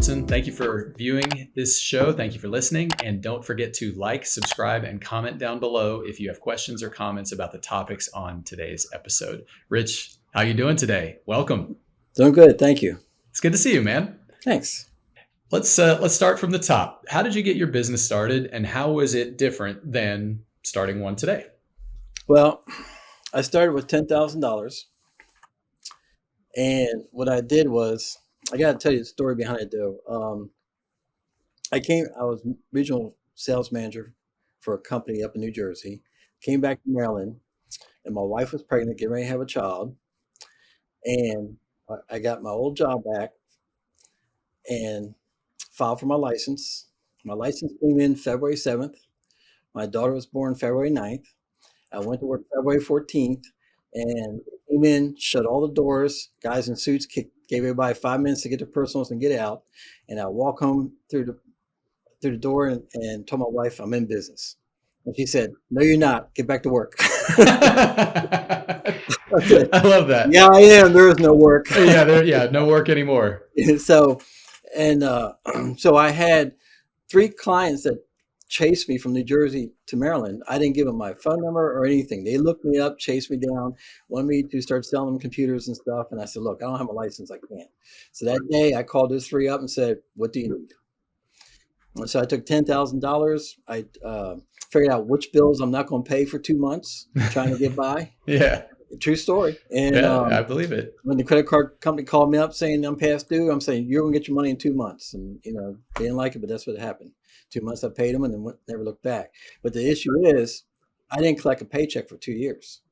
Robertson. Thank you for viewing this show. Thank you for listening. And don't forget to like, subscribe, and comment down below if you have questions or comments about the topics on today's episode. Rich, how you doing today? Welcome. Doing good. Thank you. It's good to see you, man. Thanks. Let's start from the top. How did you get your business started, and how was it different than starting one today? Well, I started with $10,000. And what I did was, I got to tell you the story behind it though. I was regional sales manager for a company up in New Jersey, came back to Maryland, and my wife was pregnant, getting ready to have a child. And I got my old job back and filed for my license. My license came in February 7th. My daughter was born February 9th. I went to work February 14th and came in, shut all the doors, guys in suits, gave everybody 5 minutes to get their personals and get out. And I walk home through the door and told my wife I'm in business. And she said, "No, you're not. Get back to work." I love that. Yeah, I am. There is no work. No work anymore. So I had 3 clients that chased me from New Jersey to Maryland. I didn't give them my phone number or anything. They looked me up, chased me down, wanted me to start selling them computers and stuff. And I said, "Look, I don't have a license. I can't." So that day I called those 3 up and said, "What do you need?" And so I took $10,000. I figured out which bills I'm not going to pay for 2 months, trying to get by. Yeah. True story. And I believe it. When the credit card company called me up saying I'm past due, I'm saying, "You're going to get your money in 2 months." And, they didn't like it, but that's what happened. 2 months I paid them and then never looked back. But the issue is I didn't collect a paycheck for 2 years.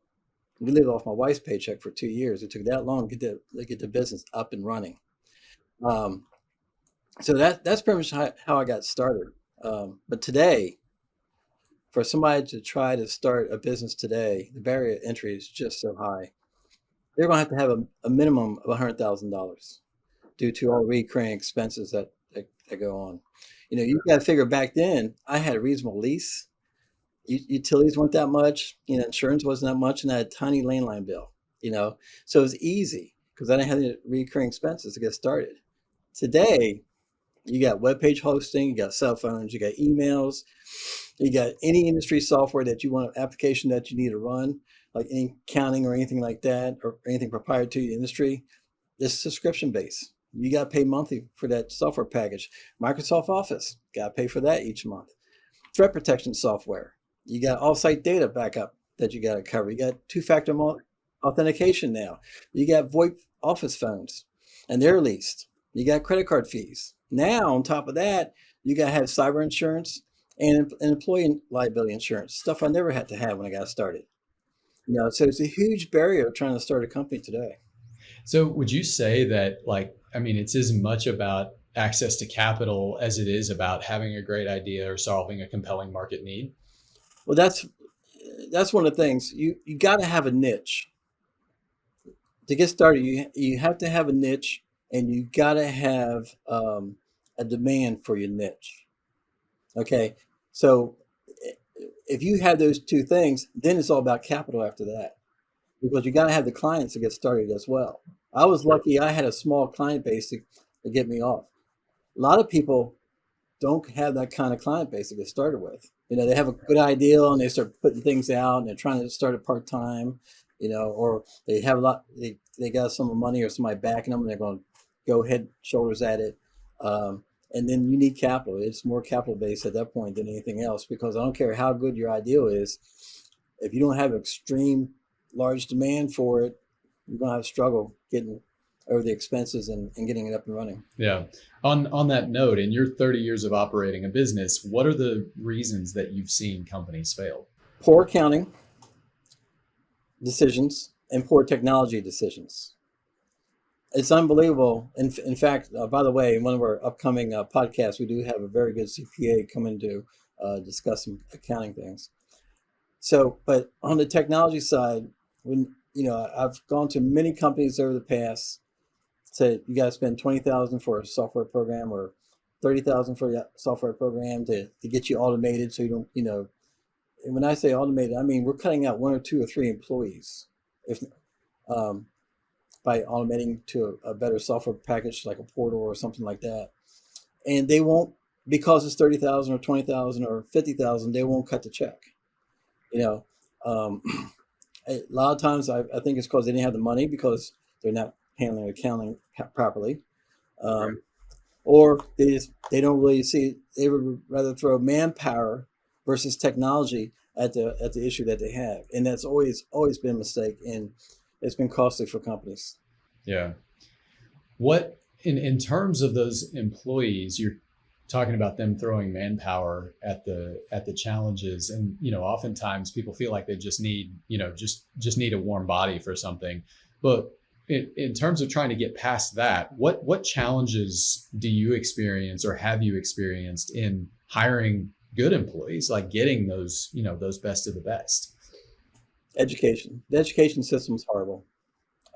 We lived off my wife's paycheck for 2 years. It took that long to get the business up and running. So that's pretty much how I got started. But today, for somebody to try to start a business today, the barrier to entry is just so high. They're going to have a minimum of $100,000 due to all recurring expenses that go on. You got to figure back then, I had a reasonable lease. Utilities weren't that much. Insurance wasn't that much, and I had a tiny landline bill. So it was easy because I didn't have any recurring expenses to get started. Today, you got web page hosting, you got cell phones, you got emails, you got any industry software that you want, an application that you need to run, like any accounting or anything like that, or anything proprietary to the industry. This subscription based. You got to pay monthly for that software package. Microsoft Office, got to pay for that each month. Threat protection software. You got off-site data backup that you got to cover. You got 2-factor authentication now. You got VoIP office phones, and they're leased. You got credit card fees. Now, on top of that, you got to have cyber insurance and employee liability insurance, stuff I never had to have when I got started. So it's a huge barrier trying to start a company today. So would you say that, it's as much about access to capital as it is about having a great idea or solving a compelling market need? Well, that's one of the things. You got to have a niche. To get started, you have to have a niche, and you got to have a demand for your niche. Okay, so if you have those 2 things, then it's all about capital after that, because you got to have the clients to get started as well. I was lucky; I had a small client base to get me off. A lot of people don't have that kind of client base to get started with. They have a good idea and they start putting things out and they're trying to start it part-time, or they have they got some money or somebody backing them and they're going to go head shoulders at it. And then you need capital. It's more capital based at that point than anything else, because I don't care how good your ideal is. If you don't have extreme large demand for it, you're going to have struggle getting over the expenses and getting it up and running. Yeah. On that note, in your 30 years of operating a business, what are the reasons that you've seen companies fail? Poor accounting decisions and poor technology decisions. It's unbelievable. In fact, by the way, in one of our upcoming podcasts, we do have a very good CPA coming to discuss some accounting things. So, but on the technology side, when I've gone to many companies over the past, say you got to spend $20,000 for a software program or $30,000 for a software program to get you automated, so you don't, And when I say automated, I mean we're cutting out 1 or 2 or 3 employees, if by automating to a better software package like a portal or something like that. and they won't, because it's 30,000 or 20,000 or 50,000, they won't cut the check. You know, um, a lot of times I think it's because they didn't have the money because they're not handling accounting properly. Right. Um, or they don't really see, they would rather throw manpower versus technology at the issue that they have, and that's always been a mistake, and it's been costly for companies. Yeah. What in terms of those employees, you're talking about them throwing manpower at the challenges, and oftentimes people feel like they just need just need a warm body for something, but in terms of trying to get past that, what challenges do you experience or have you experienced in hiring good employees, like getting those those best of the best? Education, the education system is horrible.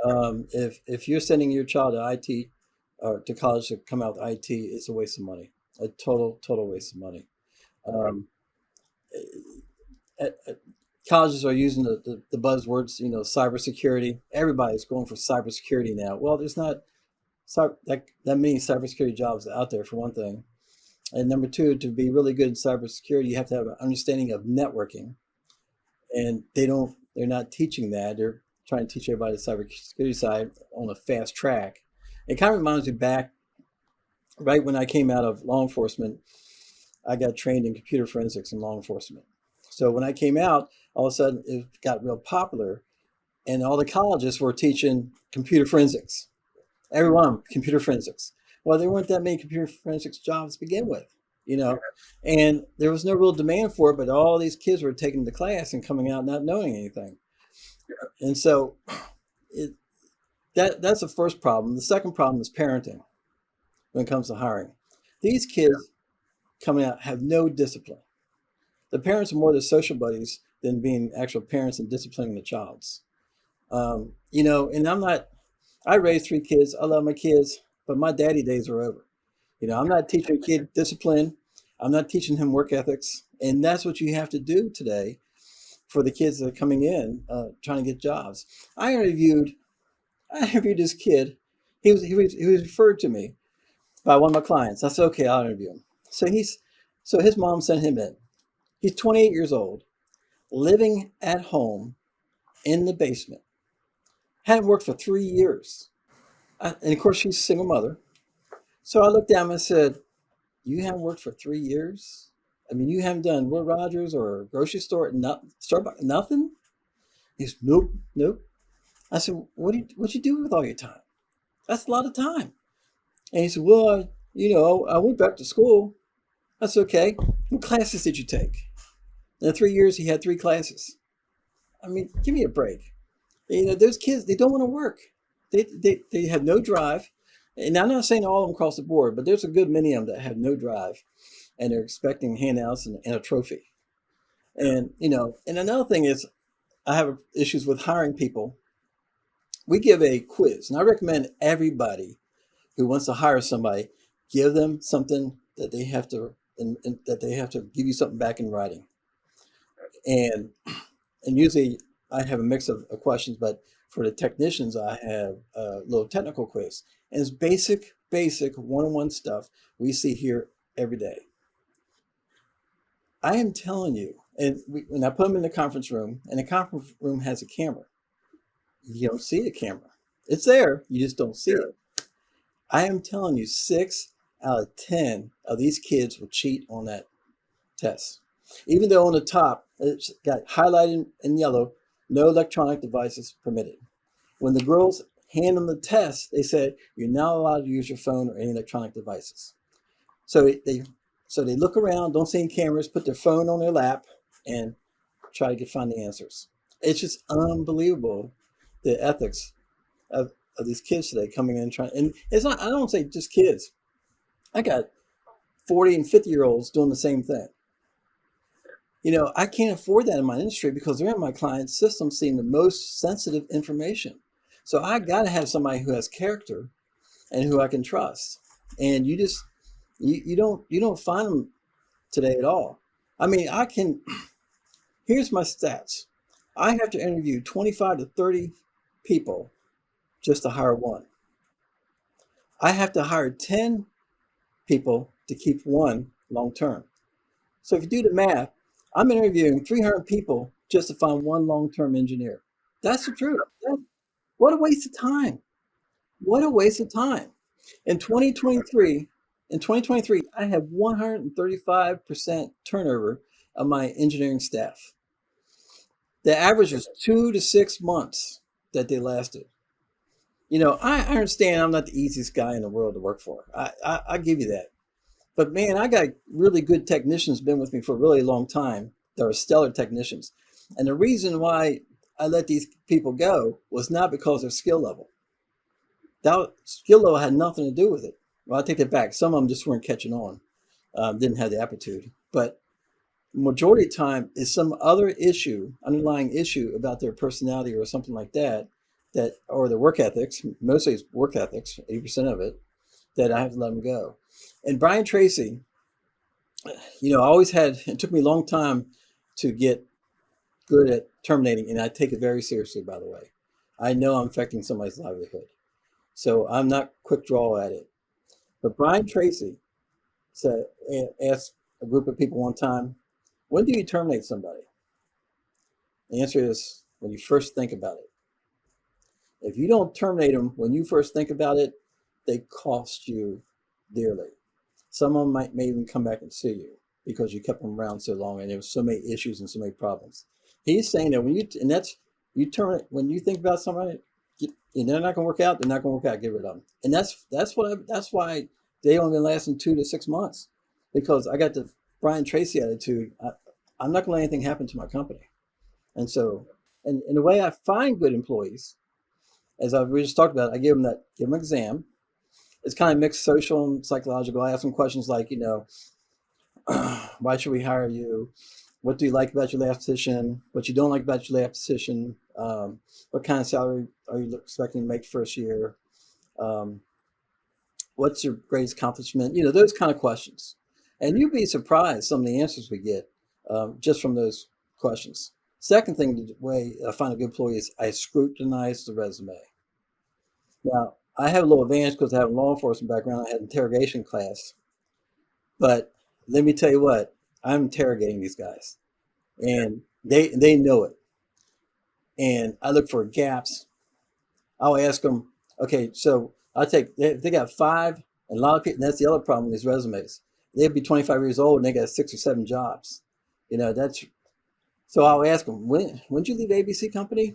If you're sending your child to IT or to college to come out with IT, it's a waste of money, a total waste of money. Um, Colleges are using the buzzwords, cybersecurity. Everybody's going for cybersecurity now. Well, there's not that many cybersecurity jobs out there, for one thing. And number two, to be really good in cybersecurity, you have to have an understanding of networking. And they're not teaching that. They're trying to teach everybody the cybersecurity side on a fast track. It kind of reminds me back right when I came out of law enforcement. I got trained in computer forensics in law enforcement. So when I came out, all of a sudden it got real popular, and all the colleges were teaching computer forensics. Everyone, computer forensics. Well, there weren't that many computer forensics jobs to begin with, you know, and there was no real demand for it. But all these kids were taking the class and coming out not knowing anything, and so it, that's the first problem. The second problem is parenting when it comes to hiring. These kids coming out have no discipline. The parents are more the social buddies than being actual parents and disciplining the child's. And I'm not. I raised three kids. I love my kids, but my daddy days are over. I'm not teaching a kid discipline. I'm not teaching him work ethics, and that's what you have to do today for the kids that are coming in trying to get jobs. I interviewed this kid. He was referred to me by one of my clients. I said, okay, I'll interview him. So his mom sent him in. He's 28 years old, living at home in the basement. Hadn't worked for 3 years. And of course, she's a single mother. So I looked at him and said, you haven't worked for 3 years? I mean, you haven't done Will Rogers or grocery store, Starbucks, nothing? He said, nope, nope. I said, what you do with all your time? That's a lot of time. And he said, well, I went back to school. That's okay. What classes did you take? In 3 years, he had three classes. I mean, give me a break. Those kids, they don't want to work. They have no drive. And I'm not saying all of them across the board, but there's a good many of them that have no drive, and they're expecting handouts and a trophy. And another thing is, I have issues with hiring people. We give a quiz, and I recommend everybody who wants to hire somebody, give them something that they have to, and that they have to give you something back in writing. And and usually I have a mix of questions, but for the technicians, I have a little technical quiz. And it's basic one-on-one stuff we see here every day. I am telling you, and when I put them in the conference room, and the conference room has a camera, you don't see the camera. It's there, you just don't see it. I am telling you, 6 out of 10 of these kids will cheat on that test. Even though on the top, it's got highlighted in yellow, no electronic devices permitted. When the girls hand them the test, they said, you're not allowed to use your phone or any electronic devices. So they look around, don't see any cameras, put their phone on their lap, and try to find the answers. It's just unbelievable, the ethics of these kids today coming in and trying. And it's not, I don't say just kids. I got 40 and 50-year-olds doing the same thing. I can't afford that in my industry because they're in my client's system seeing the most sensitive information. So I got to have somebody who has character and who I can trust. And you don't find them today at all. I mean, here's my stats. I have to interview 25 to 30 people just to hire one. I have to hire 10 people to keep one long term. So if you do the math, I'm interviewing 300 people just to find one long-term engineer. That's the truth. What a waste of time. What a waste of time. In 2023, in 2023, I had 135% turnover of my engineering staff. The average was 2 to 6 months that they lasted. I understand I'm not the easiest guy in the world to work for. I give you that. But man, I got really good technicians been with me for a really long time. They're stellar technicians. And the reason why I let these people go was not because of skill level. That skill level had nothing to do with it. Well, I take that back. Some of them just weren't catching on, didn't have the aptitude. But majority of the time is some other issue, underlying issue about their personality or something like that, or their work ethics. Mostly it's work ethics, 80% of it, that I have to let them go. And Brian Tracy, I always had, it took me a long time to get good at terminating, and I take it very seriously, by the way. I know I'm affecting somebody's livelihood. So I'm not quick draw at it. But Brian Tracy asked a group of people one time, when do you terminate somebody? The answer is when you first think about it. If you don't terminate them when you first think about it, they cost you dearly. Some of them may even come back and sue you because you kept them around so long and there was so many issues and so many problems. He's saying that when you think about somebody, and they're not going to work out, they're not going to work out. Get rid of them. And that's why they only been lasting 2 to 6 months, because I got the Brian Tracy attitude. I'm not going to let anything happen to my company. And so, and the way I find good employees, as we just talked about, I give them an exam. It's kind of mixed social and psychological. I ask them questions like, why should we hire you? What do you like about your last position? What you don't like about your last position? What kind of salary are you expecting to make first year? What's your greatest accomplishment? Those kind of questions. And you'd be surprised some of the answers we get just from those questions. Second thing, the way I find a good employee is I scrutinize the resume. Now, I have a little advantage because I have a law enforcement background. I had an interrogation class. But let me tell you what, I'm interrogating these guys. And they know it. And I look for gaps. I'll ask them, okay, so they got 5, and a lot of people, and that's the other problem with these resumes. They'd be 25 years old and they got 6 or 7 jobs. So I'll ask them, when did you leave ABC company?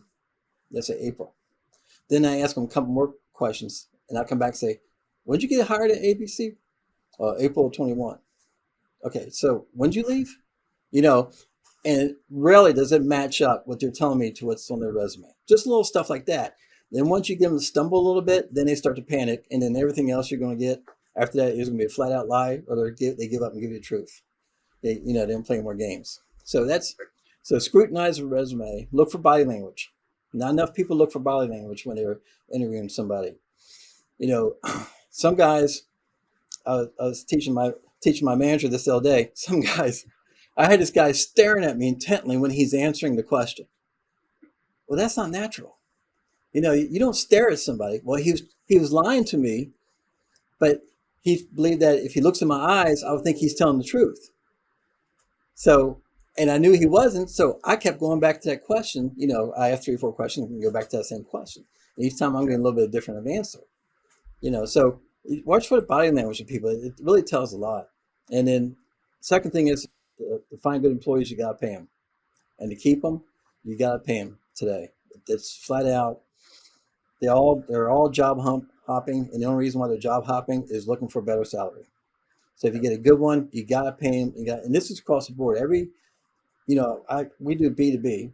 They say April. Then I ask them a couple more questions, and I'll come back and say, when did you get hired at ABC? April 21. Okay, so when did you leave? And rarely does it match up what they're telling me to what's on their resume. Just little stuff like that. Then once you get them to stumble a little bit, then they start to panic, and then everything else you're going to get after that is going to be a flat out lie, or they give up and give you the truth. They don't play more games. So scrutinize the resume. Look for body language. Not enough people look for body language when they're interviewing somebody. Some guys. I was teaching my manager this the other day. Some guys. I had this guy staring at me intently when he's answering the question. Well, that's not natural. You don't stare at somebody. Well, he was lying to me, but he believed that if he looks in my eyes, I would think he's telling the truth. So, and I knew he wasn't, so I kept going back to that question. I asked 3 or 4 questions and go back to that same question. And each time I'm getting a little bit different of answer. So watch for the body language of people. It really tells a lot. And then second thing is, to find good employees, you got to pay them. And to keep them, you got to pay them today. It's flat out. They're all job hopping, and the only reason why they're job hopping is looking for a better salary. So if you get a good one, you got to pay them. And this is across the board. We do B2B,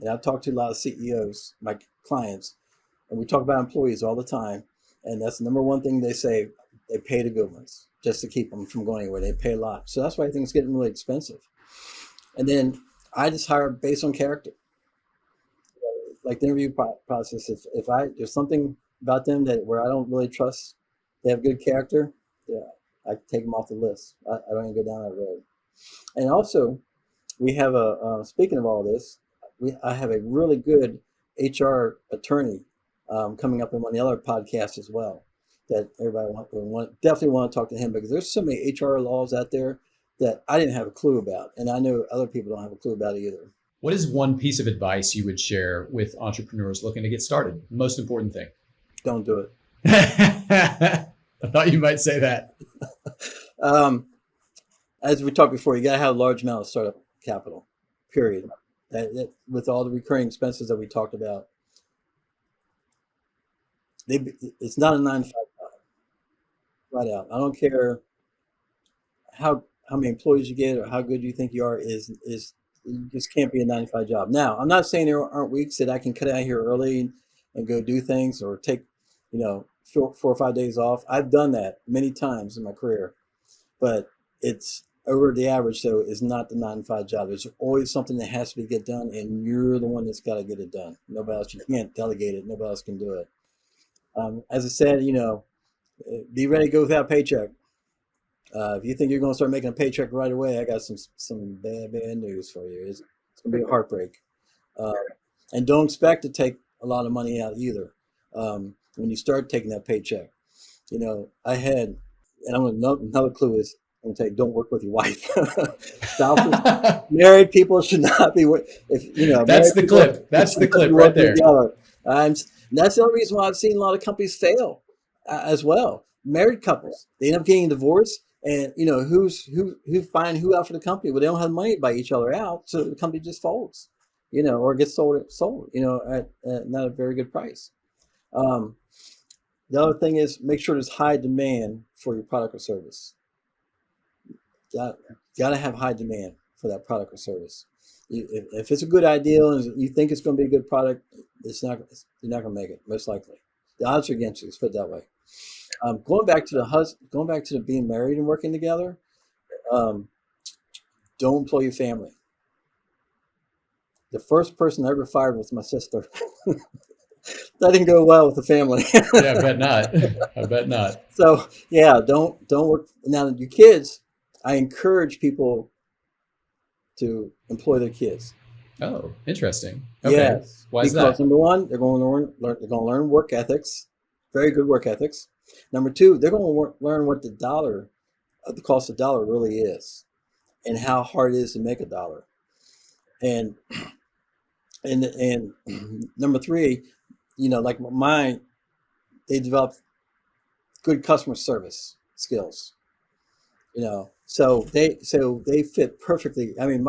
and I talk to a lot of CEOs, my clients, and we talk about employees all the time. And that's the number one thing they say. They pay the good ones just to keep them from going anywhere. They pay a lot. So that's why things getting really expensive. And then I just hire based on character. Like the interview process, if there's something about them where I don't really trust they have good character, yeah, I take them off the list. I don't even go down that road. And also, we have speaking of all this, I have a really good HR attorney coming up in one of the other podcasts as well. that everybody definitely want to talk to him, because there's so many HR laws out there that I didn't have a clue about, and I know other people don't have a clue about either. What is one piece of advice you would share with entrepreneurs looking to get started? Most important thing. Don't do it. I thought you might say that. As we talked before, you got to have a large amount of startup capital, period. With all the recurring expenses that we talked about, it's not a 9 to 5 job, right out. I don't care how many employees you get or how good you think you are. Is You just can't be a 9 to 5 job. Now, I'm not saying there aren't weeks that I can cut out here early and go do things, or take, 4 or 5 days off. I've done that many times in my career, but it's over the average. So it's not the 9 to 5 job. There's always something that has to be get done, and you're the one that's got to get it done. Nobody else. You can't delegate it. Nobody else can do it. As I said, be ready to go without a paycheck. If you think you're going to start making a paycheck right away, I got some bad news for you. It's going to be a heartbreak. Uh, and don't expect to take a lot of money out either. When you start taking that paycheck, I had, and another clue is, I'm going to tell you, don't work with your wife. Spouses, married people should not be. That's the clip. That's the clip right there. That's the only reason why I've seen a lot of companies fail as well. Married couples, they end up getting divorced, and who find who out for the company? Well, they don't have money to buy each other out, so the company just folds, or gets sold, at not a very good price. The other thing is, make sure there's high demand for your product or service. Got to have high demand for that product or service. If it's a good idea and you think it's going to be a good product, you're not going to make it, most likely. The odds are against you. Let's put it that way. Going back to the being married and working together, don't employ your family. The first person I ever fired was my sister. That didn't go well with the family. Yeah, I bet not. I bet not. So yeah, don't work. Now, your kids, I encourage people to employ their kids. Oh, interesting. Okay. Yes. Why is Because that? number one, they're going to learn work ethics, very good work ethics. Number two, they're going to learn what the cost of dollar really is, and how hard it is to make a dollar. And number three, like mine, they develop good customer service skills. So they fit perfectly. I mean,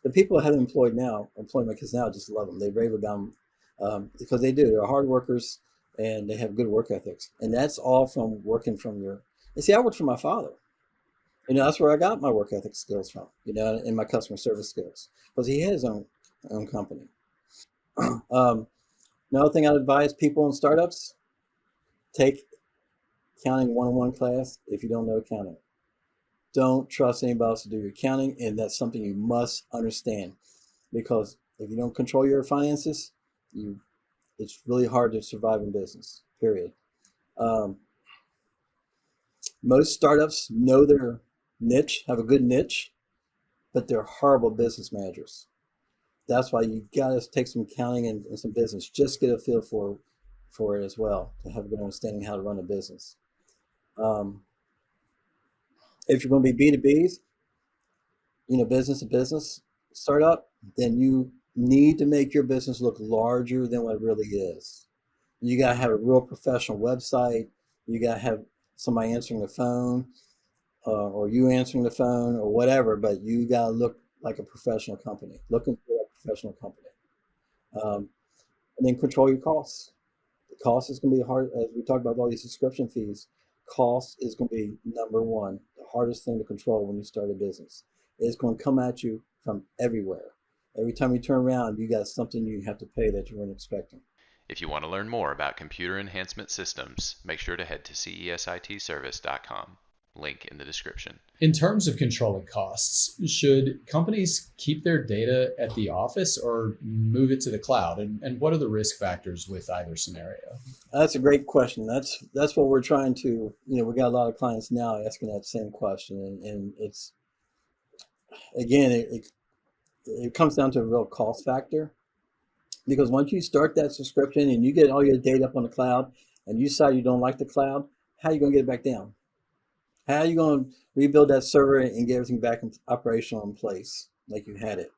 the people I have employed now, employing my kids now, just love them. They rave about them, because they do. They're hard workers, and they have good work ethics. And that's all from working from and see, I worked for my father. That's where I got my work ethic skills from, and my customer service skills, because he had his own company. Another thing I'd advise people in startups, take accounting 101 class if you don't know accounting. Don't trust anybody else to do your accounting, and that's something you must understand, because if you don't control your finances, it's really hard to survive in business, period. Most startups know their niche, have a good niche, but they're horrible business managers. That's why you got to take some accounting and some business. Just get a feel for it as well, to have a good understanding how to run a business. If you're going to be B2Bs, business to business startup, then you need to make your business look larger than what it really is. You got to have a real professional website. You got to have somebody answering the phone, or you answering the phone, or whatever, but you got to look like a professional company, looking for a professional company. And then control your costs. The cost is going to be hard, as we talked about all these subscription fees. Cost is going to be number one, the hardest thing to control when you start a business. It's going to come at you from everywhere. Every time you turn around, you got something you have to pay that you weren't expecting. If you want to learn more about computer enhancement systems, make sure to head to cesitservice.com. Link in the description. In terms of controlling costs, should companies keep their data at the office or move it to the cloud? And what are the risk factors with either scenario? That's a great question. That's what we're trying to, we got a lot of clients now asking that same question. And it's, again, it comes down to a real cost factor. Because once you start that subscription and you get all your data up on the cloud, and you decide you don't like the cloud, how are you going to get it back down? How are you going to rebuild that server and get everything back in operational in place like you had it?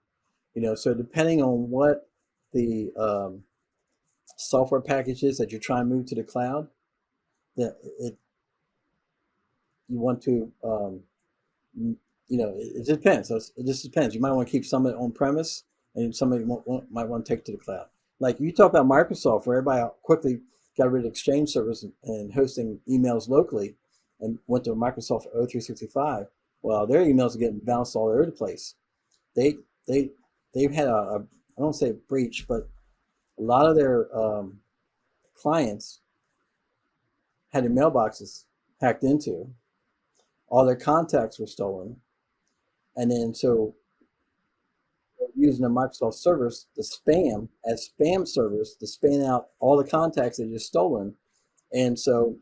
So depending on what the software package is that you're trying to move to the cloud, that you want to, it depends. So it just depends. You might want to keep some of it on premise, and somebody might want to take it to the cloud. Like you talk about Microsoft, where everybody quickly got rid of Exchange servers and hosting emails locally, and went to Microsoft O365. Well, their emails are getting bounced all over the place. They they they've had I don't say a breach, but a lot of their clients had their mailboxes hacked into, all their contacts were stolen, and then so using the Microsoft servers, the spam as spam servers to span out all the contacts that you've stolen, and so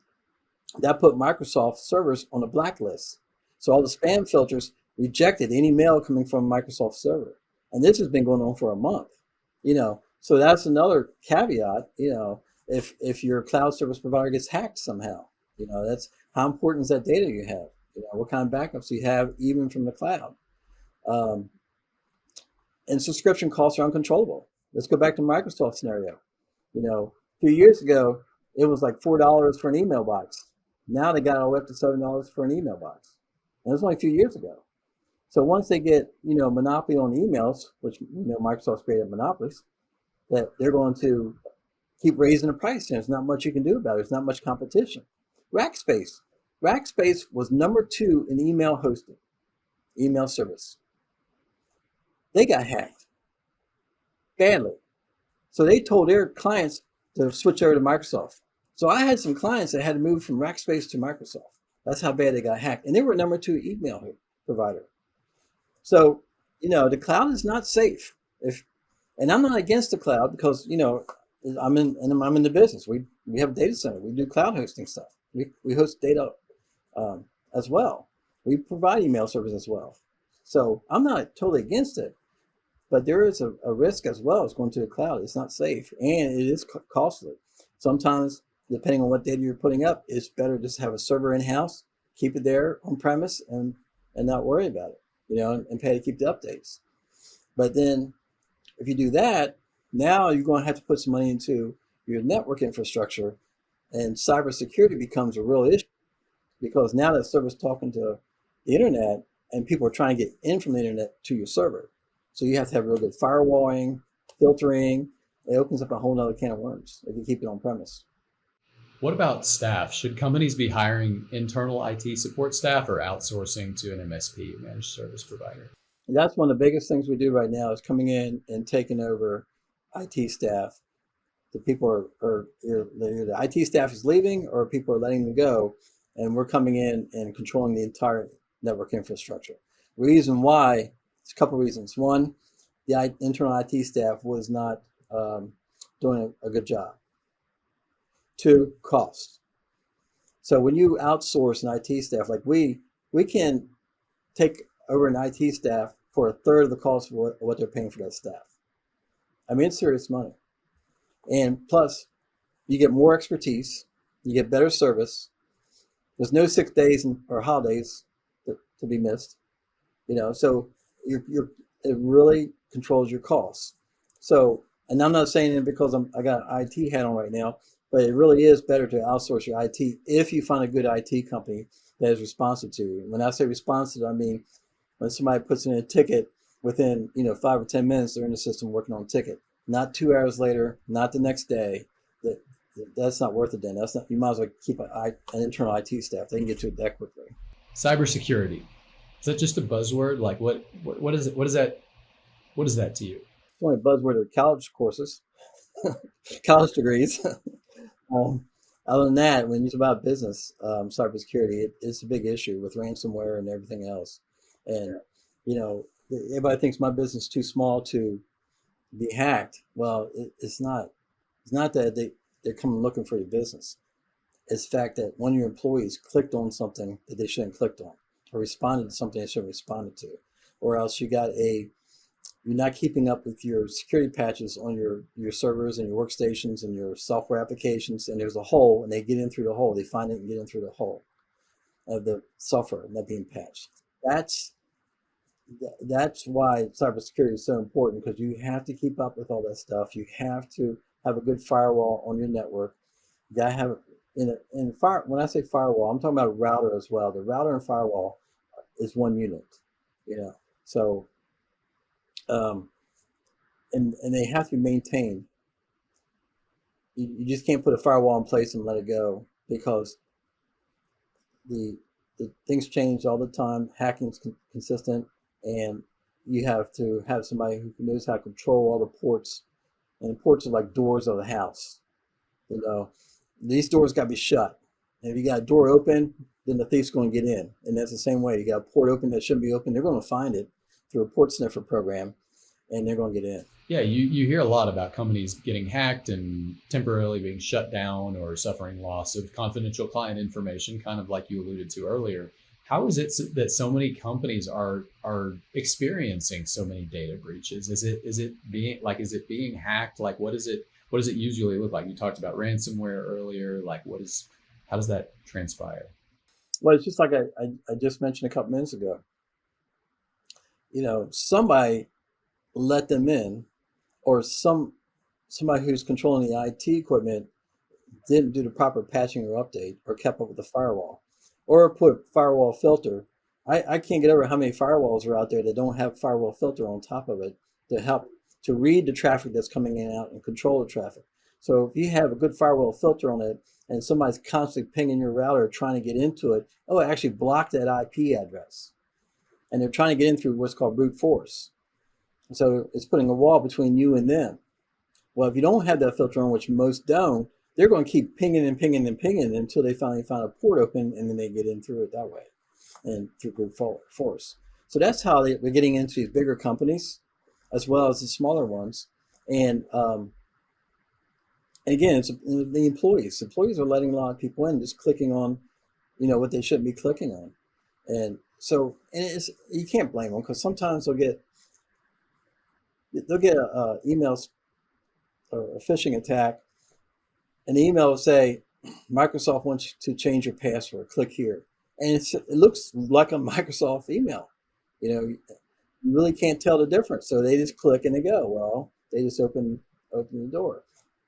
that put Microsoft servers on a blacklist. So all the spam filters rejected any mail coming from a Microsoft server, and this has been going on for a month. So that's another caveat. If your cloud service provider gets hacked somehow, that's how important is that data you have. What kind of backups you have even from the cloud. And subscription costs are uncontrollable. Let's go back to Microsoft scenario. A few years ago, it was like $4 for an email box. Now they got all the way up to $7 for an email box. And it was only a few years ago. So once they get, monopoly on emails, which, Microsoft's created monopolies, that they're going to keep raising the price. And there's not much you can do about it. There's not much competition. Rackspace was number 2 in email hosting, email service. They got hacked badly. So they told their clients to switch over to Microsoft. So I had some clients that had to move from Rackspace to Microsoft. That's how bad they got hacked. And they were number 2 email provider. So, the cloud is not safe. And I'm not against the cloud because, I'm in the business. We have a data center. We do cloud hosting stuff. We host data as well. We provide email service as well. So I'm not totally against it, but there is a risk as well as going to the cloud. It's not safe and it is costly. Sometimes, depending on what data you're putting up, it's better just have a server in-house, keep it there on premise and not worry about it, and pay to keep the updates. But then if you do that, now you're going to have to put some money into your network infrastructure, and cybersecurity becomes a real issue because now that server's talking to the internet and people are trying to get in from the internet to your server. So you have to have real good firewalling, filtering. It opens up a whole nother can of worms if you keep it on premise. What about staff? Should companies be hiring internal IT support staff or outsourcing to an MSP, managed service provider? That's one of the biggest things we do right now is coming in and taking over IT staff. The people are either the IT staff is leaving or people are letting them go, and we're coming in and controlling the entire network infrastructure. Reason why, it's a couple of reasons. One, the internal IT staff was not doing a good job. 2, cost. So when you outsource an IT staff, like we can take over an IT staff for 1/3 of the cost of what they're paying for that staff. I mean, it's serious money. And plus, you get more expertise, you get better service. There's no sick days or holidays to be missed. So it really controls your costs. So, and I'm not saying it because I got an IT hat on right now, but it really is better to outsource your IT if you find a good IT company that is responsive to you. When I say responsive, I mean when somebody puts in a ticket within 5 or 10 minutes, they're in the system working on a ticket. Not 2 hours later, not the next day. That's not worth it. Then that's not. You might as well keep an internal IT staff. They can get to it that quickly. Cybersecurity, is that just a buzzword? Like what is it? What is that to you? It's only a buzzword of college courses, college degrees. Other than that, when you talk about business, cybersecurity, it's a big issue with ransomware and everything else. And everybody thinks my business is too small to be hacked. Well, it's not. It's not that they're coming looking for your business. It's the fact that one of your employees clicked on something that they shouldn't have clicked on, or responded to something they shouldn't have responded to, or else you got a you're not keeping up with your security patches on your servers and your workstations and your software applications, and there's a hole, and they get in through the hole. They find it and get in through the hole of the software not being patched. That's why cybersecurity is so important, because you have to keep up with all that stuff. You have to have a good firewall on your network. You gotta have when I say firewall, I'm talking about a router as well. The router and firewall is one unit, So and they have to be maintained. You just can't put a firewall in place and let it go, because the things change all the time. Hacking's consistent, and you have to have somebody who knows how to control all the ports. And the ports are like doors of the house. These doors got to be shut. And if you got a door open, then the thief's going to get in. And that's the same way. You got a port open that shouldn't be open. They're going to find it through a port sniffer program, and they're going to get in. Yeah, you hear a lot about companies getting hacked and temporarily being shut down or suffering loss of confidential client information, kind of like you alluded to earlier. How is it that so many companies are experiencing so many data breaches? Is it being hacked? Like, what does it usually look like? You talked about ransomware earlier. Like, how does that transpire? Well, it's just like I just mentioned a couple minutes ago. Somebody let them in, or somebody who's controlling the IT equipment didn't do the proper patching or update, or kept up with the firewall, or put a firewall filter. I can't get over how many firewalls are out there that don't have firewall filter on top of it to help to read the traffic that's coming in and out and control the traffic. So if you have a good firewall filter on it, and somebody's constantly pinging your router trying to get into it, it actually block that IP address. And they're trying to get in through what's called brute force. So it's putting a wall between you and them. Well, if you don't have that filter on, which most don't, they're going to keep pinging and pinging and pinging until they finally find a port open, and then they get in through it that way, and through brute force. So that's how we're getting into these bigger companies, as well as the smaller ones. And again, it's the employees. Employees are letting a lot of people in, just clicking on, what they shouldn't be clicking on. And so, you can't blame them, because sometimes they'll get emails or a phishing attack, and the email will say, Microsoft wants you to change your password, click here. And it looks like a Microsoft email. You really can't tell the difference. So they just click and they go. Well, they just open the door.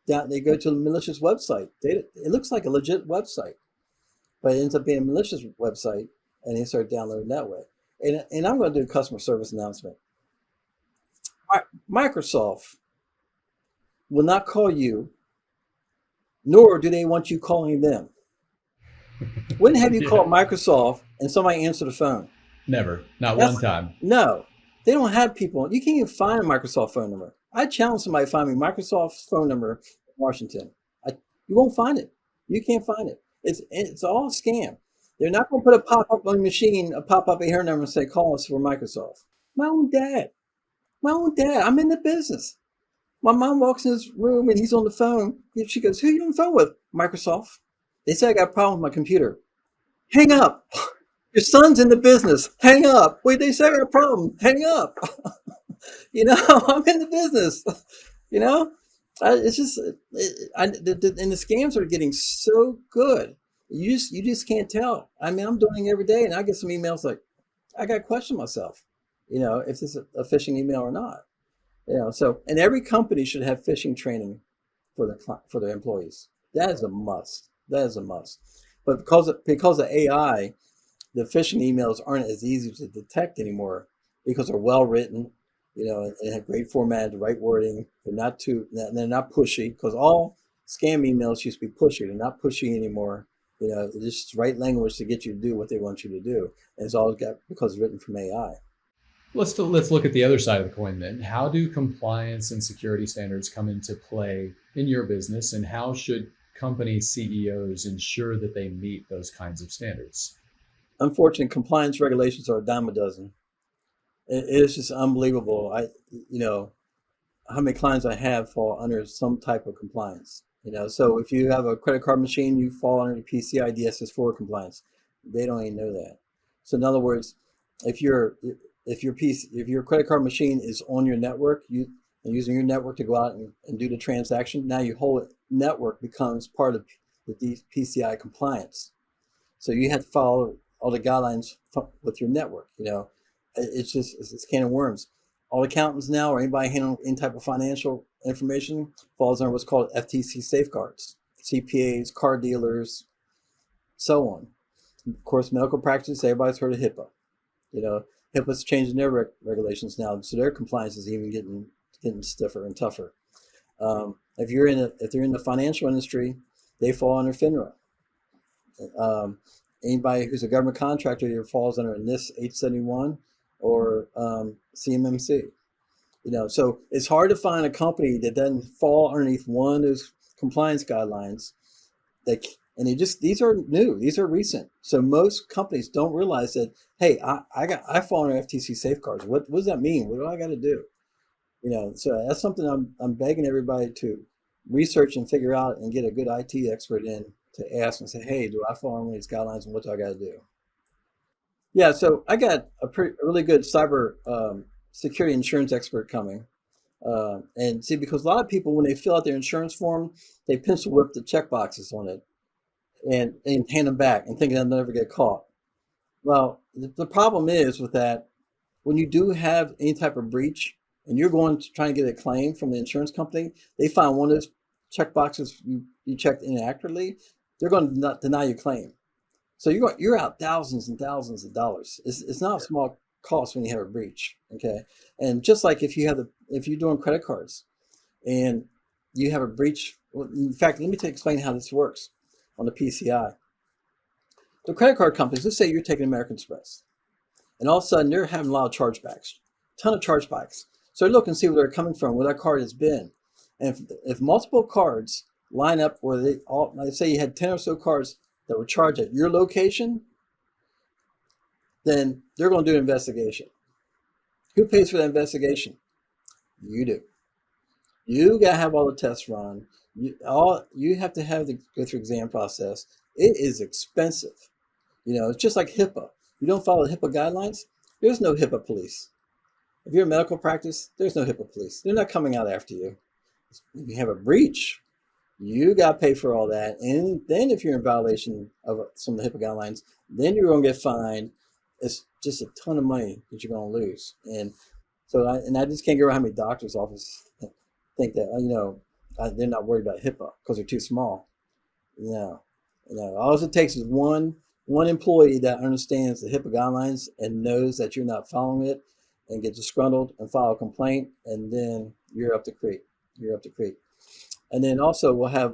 They go to a malicious website. It looks like a legit website, but it ends up being a malicious website, and they start downloading that way. And I'm going to do a customer service announcement. Microsoft will not call you, nor do they want you calling them. When have you called Microsoft and somebody answered the phone? Never. Not one time. No. They don't have people. You can't even find a Microsoft phone number. I challenge somebody to find me Microsoft's phone number in Washington. You won't find it. You can't find it. It's all a scam. They're not going to put a pop-up on the machine, a pop-up here number and say, call us for Microsoft. My own dad. I'm in the business. My mom walks in his room and he's on the phone. She goes, who are you on the phone with? Microsoft. They say I got a problem with my computer. Hang up. Your son's in the business. Hang up. Wait, they say I got a problem. Hang up. I'm in the business. It's just, and the scams are getting so good. You just can't tell. I mean, I'm doing it every day, and I get some emails like, I got to question myself, if this is a phishing email or not. So, and every company should have phishing training for their employees. That is a must. But because of AI, the phishing emails aren't as easy to detect anymore, because they're well written, and have great format, the right wording. They're not pushy, because all scam emails used to be pushy. They're not pushy anymore. It's just right language to get you to do what they want you to do. And it's all because it's written from AI. Let's look at the other side of the coin then. How do compliance and security standards come into play in your business, and how should company CEOs ensure that they meet those kinds of standards? Unfortunately, compliance regulations are a dime a dozen. It's just unbelievable. How many clients I have fall under some type of compliance. So if you have a credit card machine, you fall under the PCI DSS4 compliance. They don't even know that. So in other words, if if your credit card machine is on your network, and using your network to go out and do the transaction, now your whole network becomes part of the PCI compliance. So you have to follow all the guidelines with your network. It's a can of worms. All accountants now, or anybody handling any type of financial information, falls under what's called FTC safeguards. CPAs, car dealers, so on. Of course, medical practice, everybody's heard of HIPAA. HIPAA's changing their regulations now, so their compliance is even getting stiffer and tougher. If they're in the financial industry, they fall under FINRA. Anybody who's a government contractor either falls under NIST 871 or CMMC. So it's hard to find a company that doesn't fall underneath one of those compliance guidelines. These are new, these are recent. So most companies don't realize that, hey, I fall under FTC safeguards. What does that mean? What do I got to do? So that's something I'm begging everybody to research and figure out, and get a good IT expert in to ask and say, hey, do I fall under these guidelines, and what do I got to do? Yeah, so I got a really good cyber security insurance expert coming. And see, because a lot of people, when they fill out their insurance form, they pencil whip the check boxes on it and hand them back and thinking they'll never get caught. Well, the problem is with that, when you do have any type of breach and you're going to try and get a claim from the insurance company, they find one of those check boxes you checked inaccurately, they're going to deny your claim. So you're out thousands and thousands of dollars. It's not a small cost when you have a breach. Okay, and just like if you're doing credit cards and you have a breach. In fact, let me explain how this works on the PCI. The credit card companies, let's say you're taking American Express, and all of a sudden they're having a lot of chargebacks, ton of chargebacks. So they look and see where they're coming from, where that card has been, and if multiple cards line up where let's say you had 10 or so cards that were charged at your location, then they're going to do an investigation. Who pays for that investigation? You do. You got to have all the tests run. You have to go through exam process. It is expensive. It's just like HIPAA. You don't follow the HIPAA guidelines, there's no HIPAA police. If you're a medical practice, there's no HIPAA police. They're not coming out after you. If you have a breach, you got to pay for all that. And then if you're in violation of some of the HIPAA guidelines, then you're going to get fined. It's just a ton of money that you're going to lose. And so I just can't get around how many doctors' offices think that, they're not worried about HIPAA because they're too small. All it takes is one employee that understands the HIPAA guidelines and knows that you're not following it and get disgruntled and file a complaint, and then you're up the creek. And then also we'll have,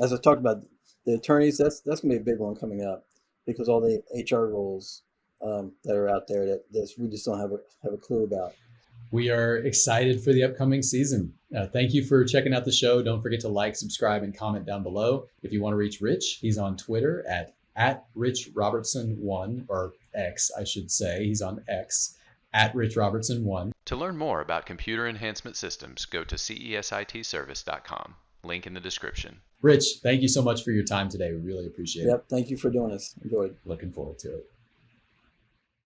as I talked about, the attorneys. That's going to be a big one coming up, because all the HR rules that are out there that we just don't have a clue about. We are excited for the upcoming season. Thank you for checking out the show. Don't forget to like, subscribe, and comment down below. If you want to reach Rich, he's on Twitter at Rich Robertson1, or X, I should say. He's on X at Rich Robertson1. To learn more about computer enhancement systems, go to cesitservice.com. Link in the description. Rich, thank you so much for your time today. We really appreciate it. Yep, thank you for doing this. Enjoyed. Looking forward to it.